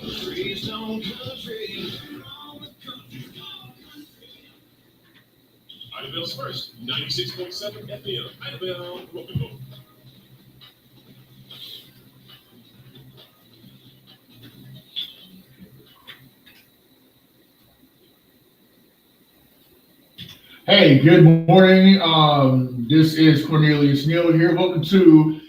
Idabel's first, 96.7 FM. Idabel, welcome home. Hey, good morning. This is Cornelious Neal here. Welcome to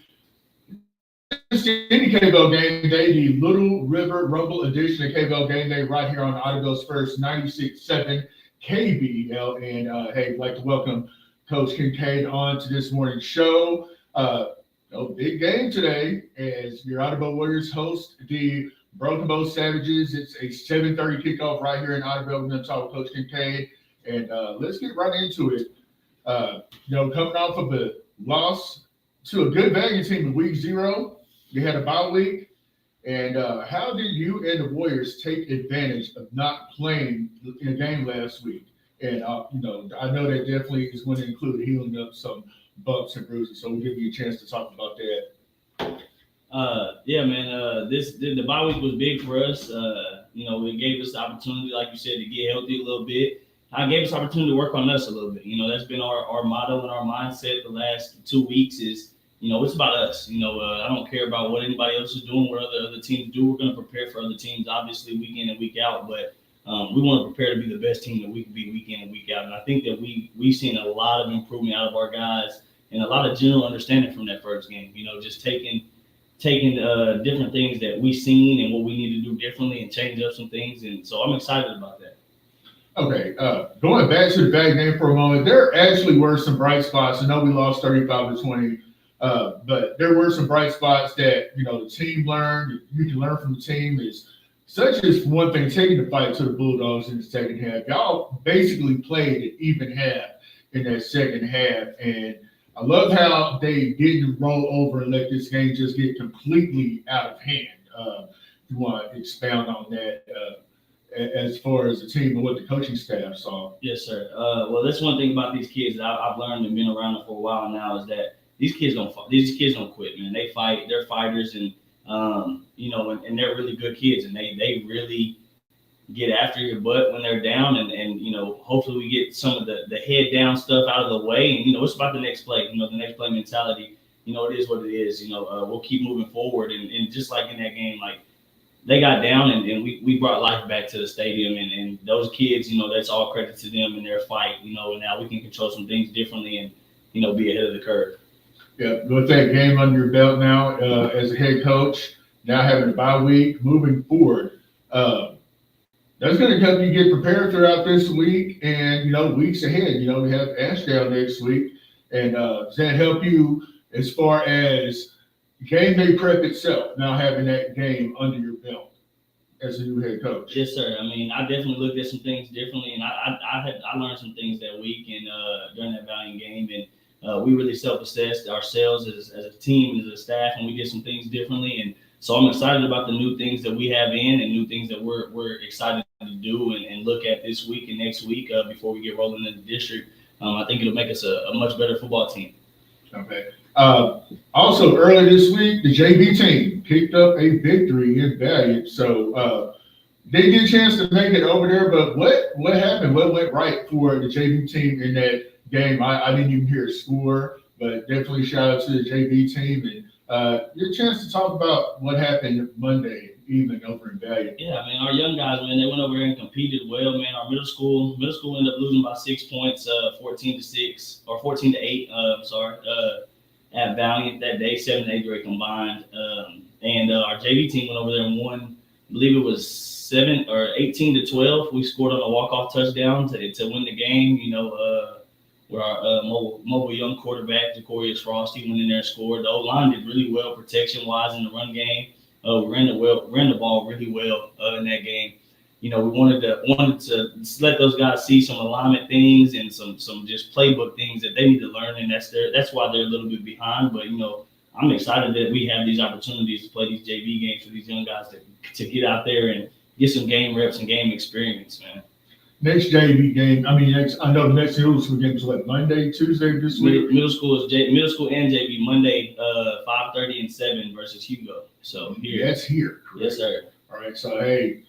any KBL Game Day, the Little River Rumble edition of KBL Game Day, right here on Idabel's first 96.7 KBL. And hey, I'd like to welcome Coach Kincaid on to this morning's show. Big game today as your Idabel Warriors host the Broken Bow Savages. It's a 7:30 kickoff right here in Idabel. We're going to talk with Coach Kincaid. And let's get right into it. Coming off of a loss to a good Valiant team in week 0, you had a bye week. And how did you and the Warriors take advantage of not playing in a game last week? And, I know that definitely is going to include healing up some bumps and bruises. So we'll give you a chance to talk about that. The bye week was big for us. It gave us the opportunity, like you said, to get healthy a little bit. I gave us opportunity to work on us a little bit. That's been our motto and our mindset the last 2 weeks is, it's about us. I don't care about what anybody else is doing, what other teams do. We're going to prepare for other teams, obviously, week in and week out. But we want to prepare to be the best team that we can be week in and week out. And I think that we've seen a lot of improvement out of our guys and a lot of general understanding from that first game. Just taking different things that we've seen and what we need to do differently and change up some things. And so I'm excited about that. Okay, going back to the bad game for a moment, there actually were some bright spots. I know we lost 35-20, but there were some bright spots that, the team learned. You can learn from the team is such as one thing, taking the fight to the Bulldogs in the second half. Y'all basically played an even half in that second half, and I love how they didn't roll over and let this game just get completely out of hand. If you want to expound on that, as far as the team and what the coaching staff saw. Yes, sir. Well, that's one thing about these kids that I've learned and been around them for a while now is that these kids don't quit, man. They fight. They're fighters, and and they're really good kids, and they really get after your butt when they're down, and hopefully we get some of the head down stuff out of the way, and it's about the next play. The next play mentality. It is what it is. We'll keep moving forward, and just like in that game, like. They got down and we brought life back to the stadium and those kids, that's all credit to them and their fight, and now we can control some things differently and, be ahead of the curve. Yeah, with that game under your belt now as a head coach, now having a bye week, moving forward, that's going to help you get prepared throughout this week and, weeks ahead. We have Ashdown next week. And does that help you as far as game day prep itself, now having that game under your belt as a new head coach? Yes, sir. I mean, I definitely looked at some things differently, and I learned some things that week and during that Valiant game, and we really self-assessed ourselves as a team, as a staff, and we did some things differently. And so I'm excited about the new things that we have in and new things that we're excited to do and look at this week and next week before we get rolling in the district. I think it'll make us a much better football team. Okay. Also, earlier this week, the JV team picked up a victory in Valiant. So they didn't get a chance to make it over there, but what happened? What went right for the JV team in that game? I didn't even hear a score, but definitely shout out to the JV team. And your chance to talk about what happened Monday evening over in Valiant. Yeah, I mean, our young guys, man, they went over there and competed well, man. Our middle school ended up losing by 6 points, 14-6 or 14-8. At Valiant that day, 7th and 8th grade combined. And our JV team went over there and won, I believe it was 18-12. We scored on a walk-off touchdown to win the game, where our mobile young quarterback, Cornelious Neal, he went in there and scored. The O-line did really well protection-wise in the run game. We ran the ball really well in that game. We wanted to let those guys see some alignment things and some just playbook things that they need to learn, and that's why they're a little bit behind. But I'm excited that we have these opportunities to play these JV games for these young guys to get out there and get some game reps and game experience, man. Next JV game, I know the next middle school game is what, Monday, Tuesday this week? Middle school and JV Monday, 5:30 and 7 versus Hugo. So here. That's here. Correct? Yes, sir. All right. tonight. So, hey,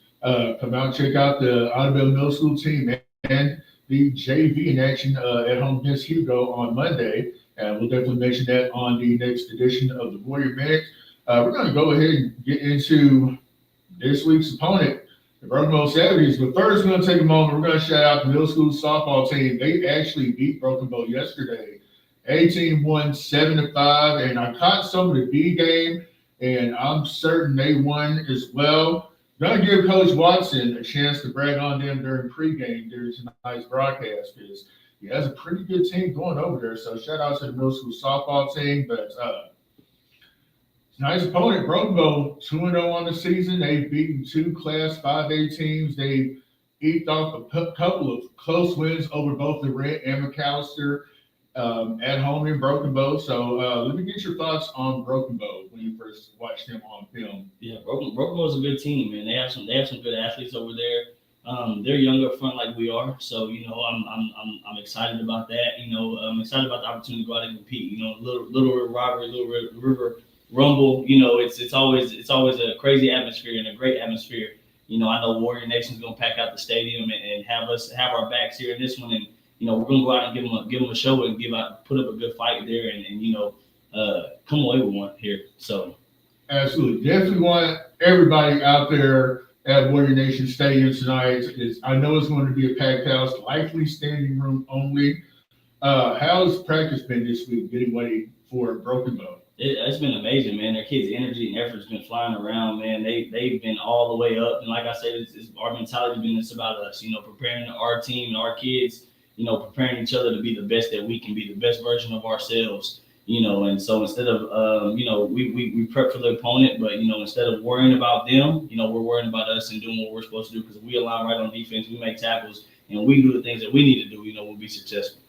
come out and check out the Idabel Middle School team and the JV in action at home against Hugo on Monday. And we'll definitely mention that on the next edition of the Warrior Minute. We're going to go ahead and get into this week's opponent, the Broken Bow Savages. But first, we're going to take a moment. We're going to shout out the middle school softball team. They actually beat Broken Bow yesterday. A-team won 7-5, and I caught some of the B game, and I'm certain they won as well. Going to give Coach Watson a chance to brag on them during pregame during tonight's broadcast because he has a pretty good team going over there. So shout out to the middle school softball team. But tonight's opponent, Broken Bow, 2-0 on the season. They've beaten 2 Class 5A teams. They've eked off a couple of close wins over both the Red and McAllister at home in Broken Bow. So let me get your thoughts on Broken Bow when you first watched them on film. Yeah, Broken Bow is a good team, man. They have some good athletes over there. They're younger up front like we are, so I'm excited about that. I'm excited about the opportunity to go out and compete. Little River Rivalry, Little River Rumble. It's always a crazy atmosphere and a great atmosphere. I know Warrior Nation's gonna pack out the stadium and have our backs here in this one, and we're gonna go out and give them a show and put up a good fight there, and come away with one here. So absolutely, definitely want everybody out there at Warrior Nation Stadium tonight. I know it's going to be a packed house, likely standing room only. How's practice been this week, getting ready for Broken Bow? It's been amazing, man. Their kids' energy and effort's been flying around, man. They've been all the way up, and like I said, it's our mentality been this about us, preparing our team and our kids, preparing each other to be the best that we can be, the best version of ourselves, and so instead of, we prep for the opponent, but, instead of worrying about them, we're worrying about us and doing what we're supposed to do because we align right on defense, we make tackles, and we do the things that we need to do, we'll be successful.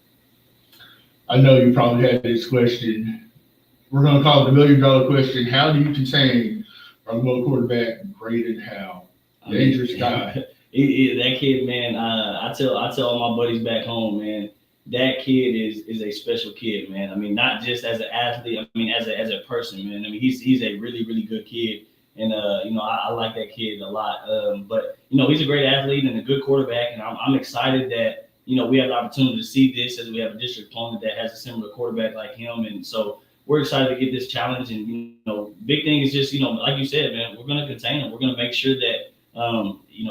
I know you probably had this question. We're going to call it the $1 million question. How do you contain a low quarterback, Braden Howe? Dangerous guy. That kid, man, I tell all my buddies back home, man, that kid is a special kid, man. I mean, not just as an athlete, I mean, as a person, man. I mean, he's a really, really good kid. And, I like that kid a lot. But he's a great athlete and a good quarterback. And I'm excited that, we have the opportunity to see this as we have a district opponent that has a similar quarterback like him. And so we're excited to get this challenge. And, big thing is just, like you said, man, we're going to contain him. We're going to make sure that,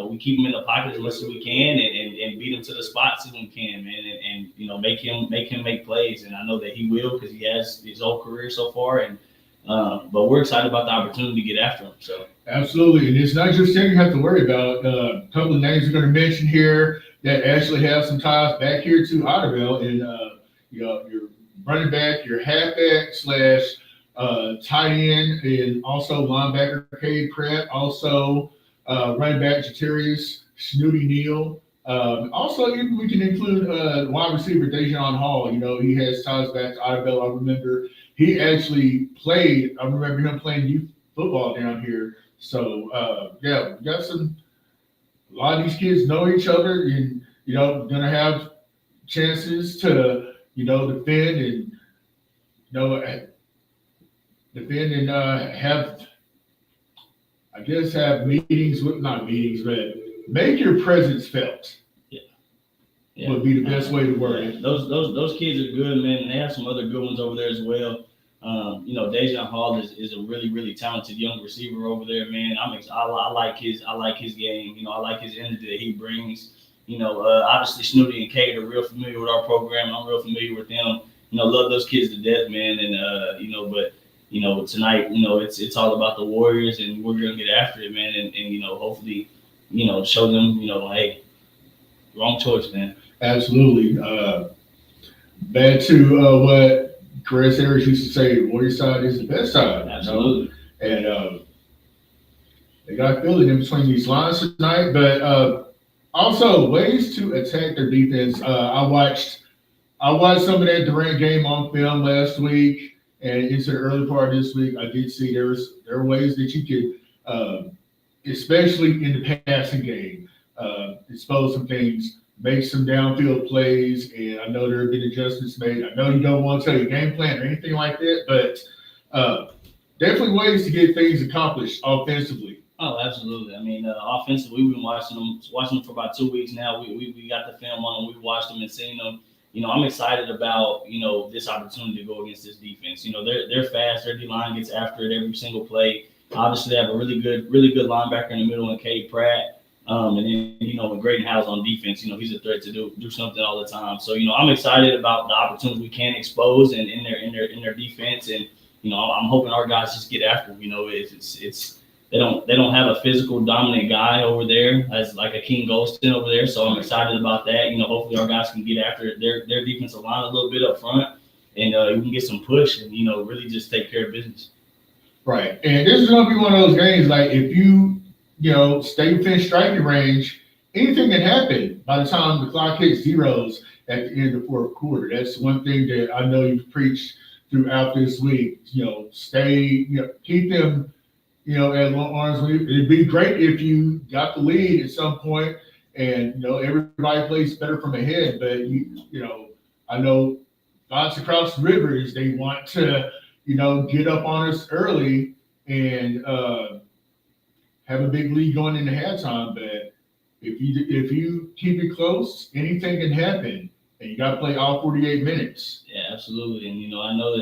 we keep him in the pocket as much as we can and beat him to the spots as we can, man, and make him make plays. And I know that he will because he has his whole career so far. And but we're excited about the opportunity to get after him. So absolutely, and it's not just him you have to worry about. A couple of names we're going to mention here that actually have some ties back here to Idabel, and your running back, your halfback / tight end, and also linebacker Cade Pratt, also running back Jaterius Snooty Neal. Also, even we can include wide receiver Dejan Hall. He has ties back to Idabel. I remember he actually played. I remember him playing youth football down here. So yeah, we got a lot of these kids know each other, and gonna have chances to defend and have meetings with not meetings, but make your presence felt. Yeah. Would be the best way to word it. Those kids are good, man, and they have some other good ones over there as well. Dejan Hall is a really, really talented young receiver over there, man. I like his game. I like his energy that he brings. Obviously Snooty and Kate are real familiar with our program. I'm real familiar with them. Love those kids to death, man. And but tonight, it's all about the Warriors, and we're gonna get after it, man. And hopefully, show them, hey, wrong choice, man. Absolutely. Back to what Chris Harris used to say, Warrior side is the best side. Absolutely. And they got Philly in between these lines tonight, but also ways to attack their defense. I watched some of that Durant game on film last week and into the early part of this week. I did see there are ways that you could, especially in the passing game, expose some things, make some downfield plays, and I know there have been adjustments made. I know you don't want to tell your game plan or anything like that, but definitely ways to get things accomplished offensively. Oh, absolutely. I mean, offensively, we've been watching them for about 2 weeks now. We got the film on them. We've watched them and seen them. I'm excited about this opportunity to go against this defense. They're fast. Their D line gets after it every single play. Obviously, they have a really good linebacker in the middle in Cade Pratt. And then when Graydon Howe's on defense, he's a threat to do something all the time. So I'm excited about the opportunities we can expose and in their defense. And I'm hoping our guys just get after them. It's they don't have a physical dominant guy over there as like a King Golston over there. So I'm excited about that. Hopefully our guys can get after their defensive line a little bit up front, and we can get some push and really just take care of business. Right, and this is gonna be one of those games like if you stay within striking range, anything can happen by the time the clock hits zeros at the end of the fourth quarter. That's one thing that I know you've preached throughout this week. Keep them at long arms. It'd be great if you got the lead at some point and, everybody plays better from ahead. But, I know thoughts across the rivers, they want to, get up on us early and have a big lead going into halftime. But if you keep it close, anything can happen. And you got to play all 48 minutes. Yeah, absolutely. And, I know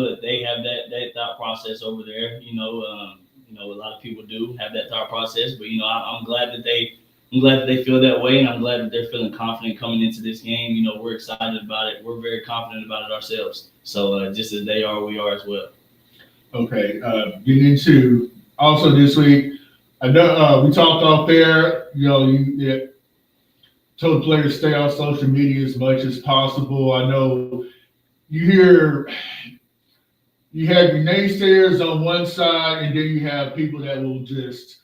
that they have that thought process over there, a lot of people do have that thought process, but I'm glad that they feel that way, and I'm glad that they're feeling confident coming into this game. We're excited about it. We're very confident about it ourselves. So just as they are, we are as well. Okay, getting into also this week, I know we talked off there. You told players to stay on social media as much as possible. I know you have your naysayers on one side, and then you have people that will just,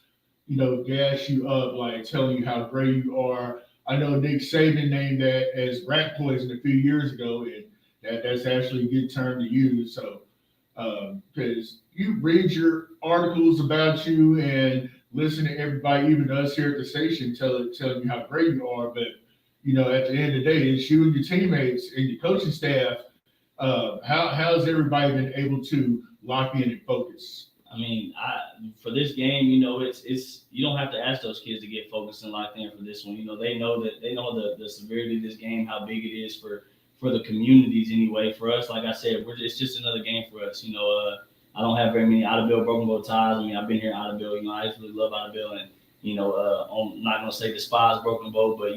gas you up, like telling you how great you are. I know Nick Saban named that as rat poison a few years ago, and that's actually a good term to use. So, because you read your articles about you and listen to everybody, even us here at the station, telling you how great you are. But, at the end of the day, it's you and your teammates and your coaching staff. How's everybody been able to lock in and focus? I mean, for this game, it's you don't have to ask those kids to get focused and locked in for this one. They know the severity of this game, how big it is for the communities anyway. For us, like I said, it's just another game for us. I don't have very many Idabel broken bow ties. I mean, I've been here in Idabel. I absolutely love Idabel, and I'm not gonna say despise broken bow, but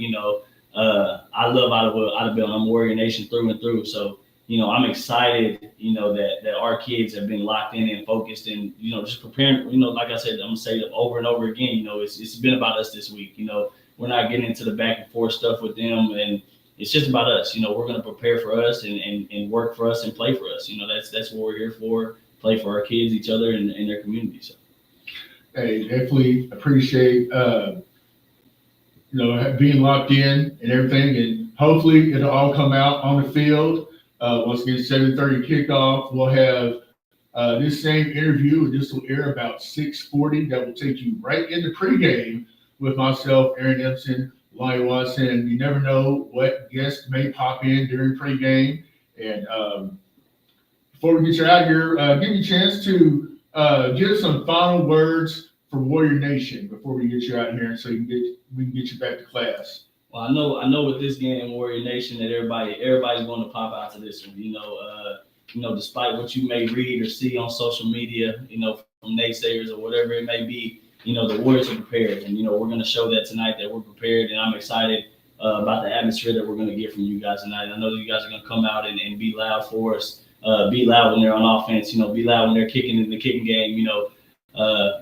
I love Idabel. I'm Warrior Nation through and through. So. I'm excited, that our kids have been locked in and focused and, just preparing, like I said, I'm going to say it over and over again, it's been about us this week. We're not getting into the back and forth stuff with them, and it's just about us. We're going to prepare for us and work for us and play for us. That's what we're here for, play for our kids, each other, and their community. So. Hey, definitely appreciate, being locked in and everything, and hopefully it'll all come out on the field. Once again, 7:30 kickoff. We'll have this same interview. This will air about 6:40. That will take you right into pregame with myself, Aaron Empson, Lonnie Watson. And you never know what guest may pop in during pregame. And before we get you out of here, give me a chance to give some final words for Warrior Nation before we get you out of here, so we can get you back to class. Well, I know with this game, Warrior Nation, that everybody's going to pop out to this one. Despite what you may read or see on social media, from naysayers or whatever it may be, the Warriors are prepared, and we're going to show that tonight that we're prepared, and I'm excited about the atmosphere that we're going to get from you guys tonight. I know that you guys are going to come out and be loud for us, be loud when they're on offense, be loud when they're kicking in the kicking game,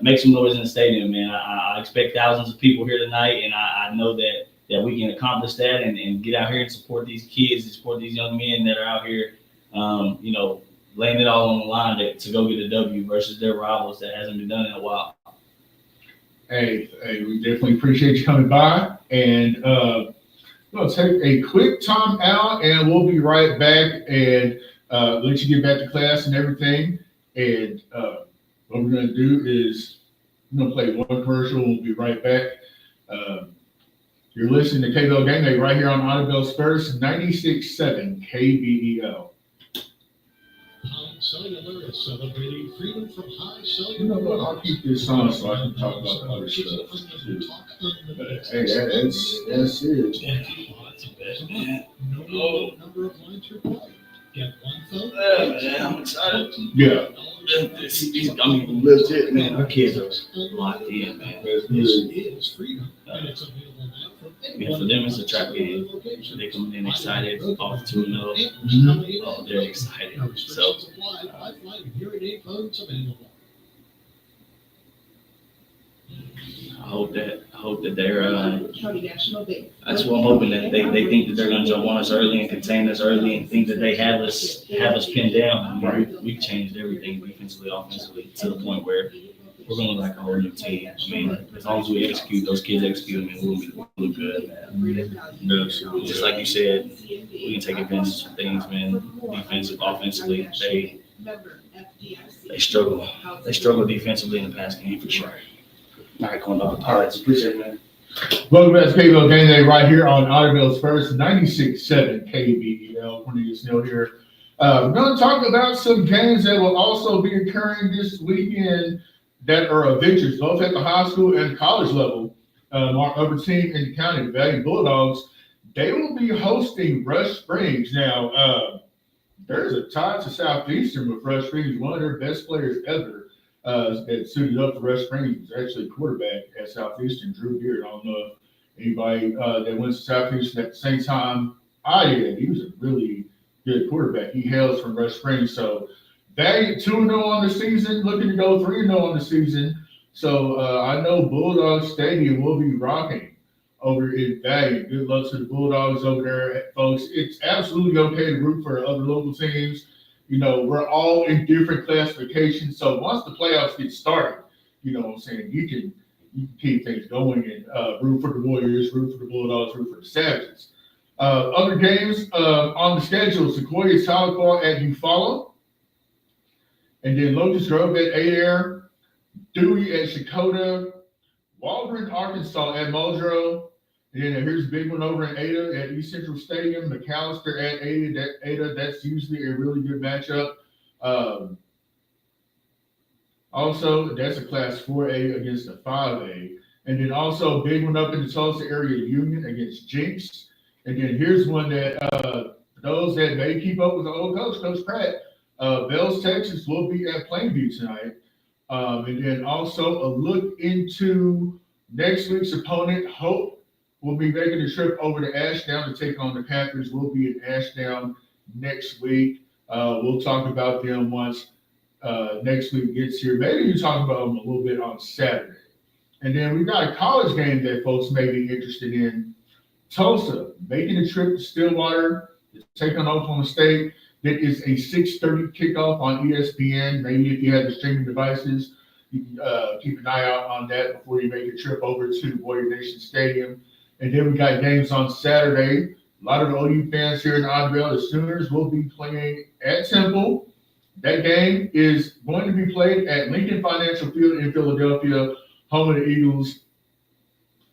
make some noise in the stadium, man. I expect thousands of people here tonight, and I know that we can accomplish that and get out here and support these kids and support these young men that are out here, laying it all on the line to go get a W versus their rivals that hasn't been done in a while. Hey, we definitely appreciate you coming by, and we'll take a quick time out, and we'll be right back and let you get back to class and everything. And what we're going to do is we're going to play one commercial. We'll be right back. You're listening to KBL Game Day right here on Idabel Spurs 96.7 KBEL. Cellular is celebrating freedom from high cellular. You know what? I'll keep this on so I can talk about the other stuff too. But hey, that's it. No number of lines required. Get one phone. Yeah, I'm excited. Yeah. I mean, legit, man. Our kids are locked in, man. That's This good. is freedom, and it's available now from Yeah, for them, it's a trap game. They come in excited, off 2-0. Oh, they're excited. So, I hope that they're, that's what I'm hoping, that they think that they're gonna jump on us early and contain us early and think that they have us pinned down. Right. We've changed everything defensively, offensively, to the point where we're gonna look like a whole new team. I mean, as long as we execute, those kids execute, I mean, we'll be good, man. Just like you said, we can take advantage of things, man. Defensive, offensively, they struggle. They struggle defensively in the pass game for sure. All right, going up. All right, appreciate it, man. Welcome back to KBL Game Day right here on Idabel's first 96.7 KBL. Cornelious Neal here. We're going to talk about some games that will also be occurring this weekend that are of interest, both at the high school and college level. Our other team in the county, the Valley Bulldogs, they will be hosting Rush Springs. Now, there's a tie to Southeastern with Rush Springs, one of their best players ever. That suited up for Rush Springs was actually a quarterback at Southeastern, Drew Beard. I don't know if anybody that went to Southeastern at the same time I did. He was a really good quarterback. He hails from Rush Springs. So they 2-0 on the season, looking to go 3-0 on the season. So I know Bulldog Stadium will be rocking over in Valiant. Good luck to the Bulldogs over there, folks. It's absolutely okay to root for other local teams. You know, we're all in different classifications. So once the playoffs get started, you know what I'm saying, you can keep things going and root for the Warriors, root for the Bulldogs, root for the Savages. Other games on the schedule, Sequoia Tahlequah at Eufaula. And then Locust Grove at Adair, Dewey at Shakota, Waldron, Arkansas at Muldrow. And then here's a big one over in Ada at East Central Stadium, McAllister at Ada. That's usually a really good matchup. Also, that's a Class 4A against a 5A. And then also a big one up in the Tulsa area, Union against Jinx. And then here's one that those that may keep up with the old coach, Coach Pratt, Bells, Texas will be at Plainview tonight. And then also a look into next week's opponent, Hope. We'll be making a trip over to Ashdown to take on the Panthers. We'll be in Ashdown next week. We'll talk about them once next week gets here. Maybe you talk about them a little bit on Saturday. And then we got a college game that folks may be interested in. Tulsa making a trip to Stillwater to take on Oklahoma State. That is a 6:30 kickoff on ESPN. Maybe if you have the streaming devices, you can keep an eye out on that before you make a trip over to Warrior Nation Stadium. And then we got games on Saturday. A lot of the OU fans here in Idabel, the Sooners will be playing at Temple. That game is going to be played at Lincoln Financial Field in Philadelphia, home of the Eagles,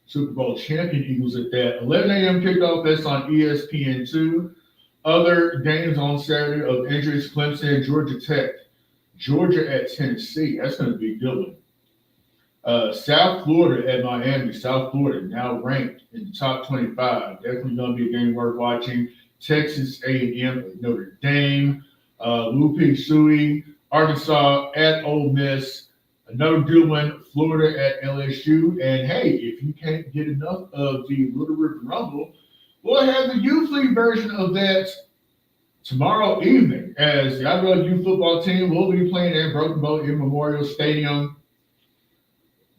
Super Bowl champion Eagles at that. 11 a.m. kickoff, that's on ESPN2. Other games on Saturday of interest, Clemson, Georgia Tech, Georgia at Tennessee. That's going to be a good one. South Florida at Miami. South Florida now ranked in the top 25. Definitely going to be a game worth watching. Texas A&M at Notre Dame. Wu Pig Sooie. Arkansas at Ole Miss. Another good one, Florida at LSU. And hey, if you can't get enough of the Little River Rumble, we'll have the youth league version of that tomorrow evening, as the Idabel youth football team will be playing at Broken Bow in Memorial Stadium.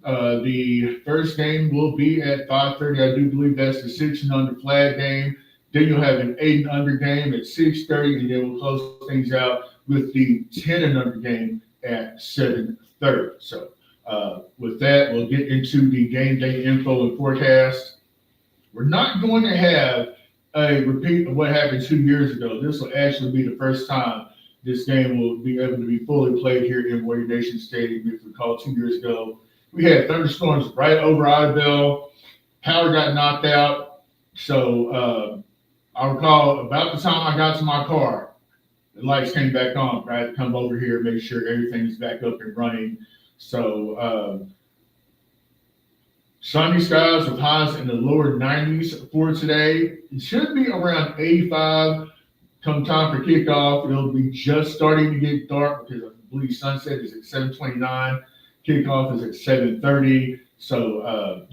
The first game will be at 5:30. I do believe that's the 6 and under flag game. Then you'll have an 8 and under game at 6:30, and then we'll close things out with the 10 and under game at 7:30. So with that, we'll get into the game day info and forecast. We're not going to have a repeat of what happened 2 years ago. This will actually be the first time this game will be able to be fully played here in Warrior Nation Stadium. If we recall, 2 years ago, we had thunderstorms right over Idabel. Power got knocked out. So I recall about the time I got to my car, the lights came back on. I had to come over here, make sure everything's back up and running. So, sunny skies with highs in the lower 90s for today. It should be around 85 come time for kickoff. It'll be just starting to get dark because I believe sunset is at 7:29. Kickoff is at 7:30. So,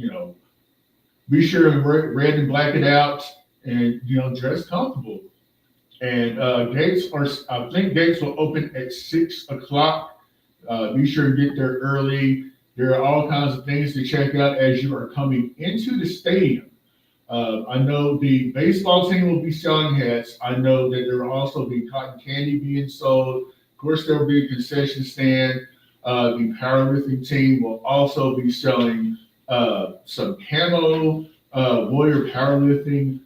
be sure and red and black it out and, dress comfortable. And I think gates will open at 6 o'clock. Be sure to get there early. There are all kinds of things to check out as you are coming into the stadium. I know the baseball team will be selling hats. I know that there will also be cotton candy being sold. Of course, there will be a concession stand. The powerlifting team will also be selling some camo Warrior powerlifting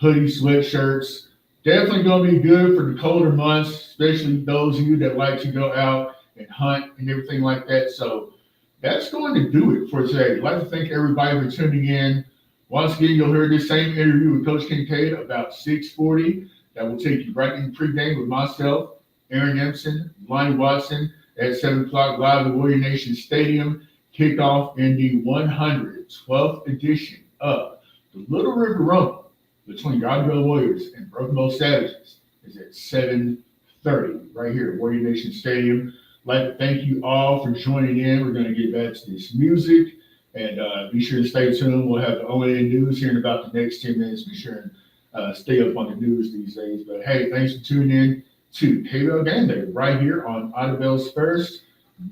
hoodie sweatshirts. Definitely going to be good for the colder months, especially those of you that like to go out and hunt and everything like that. So that's going to do it for today. I'd like to thank everybody for tuning in. Once again, you'll hear this same interview with Coach Kincaid about 6:40. That will take you right in pregame with myself, Aaron Empson, Lonnie Watson at 7 o'clock live at Warrior Nation Stadium. Kickoff in the 112th edition of the Little River Rumble between the Idabel Warriors and Broken Bow Savages is at 7:30 right here at Warrior Nation Stadium. I'd like to thank you all for joining in. We're going to get back to this music. And be sure to stay tuned. We'll have the ONN news here in about the next 10 minutes. Be sure and stay up on the news these days. But hey, thanks for tuning in to KBL Game Day right here on Idabel's First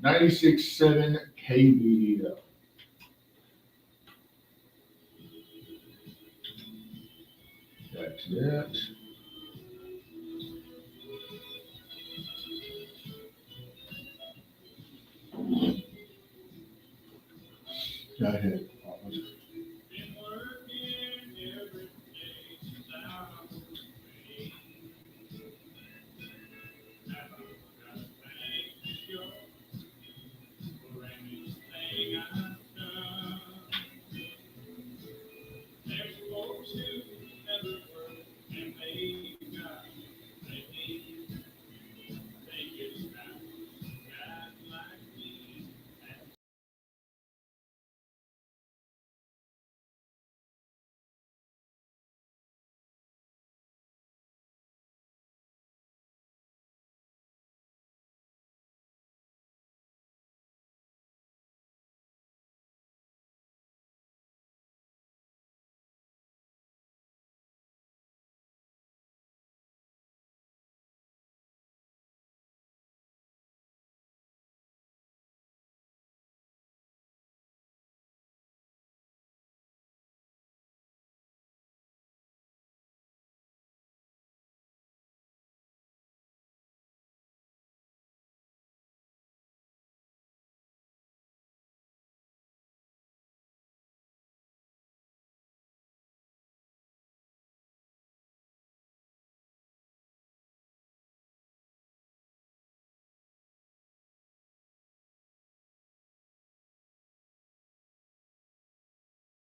96.7 KBL. Back to that. Go ahead.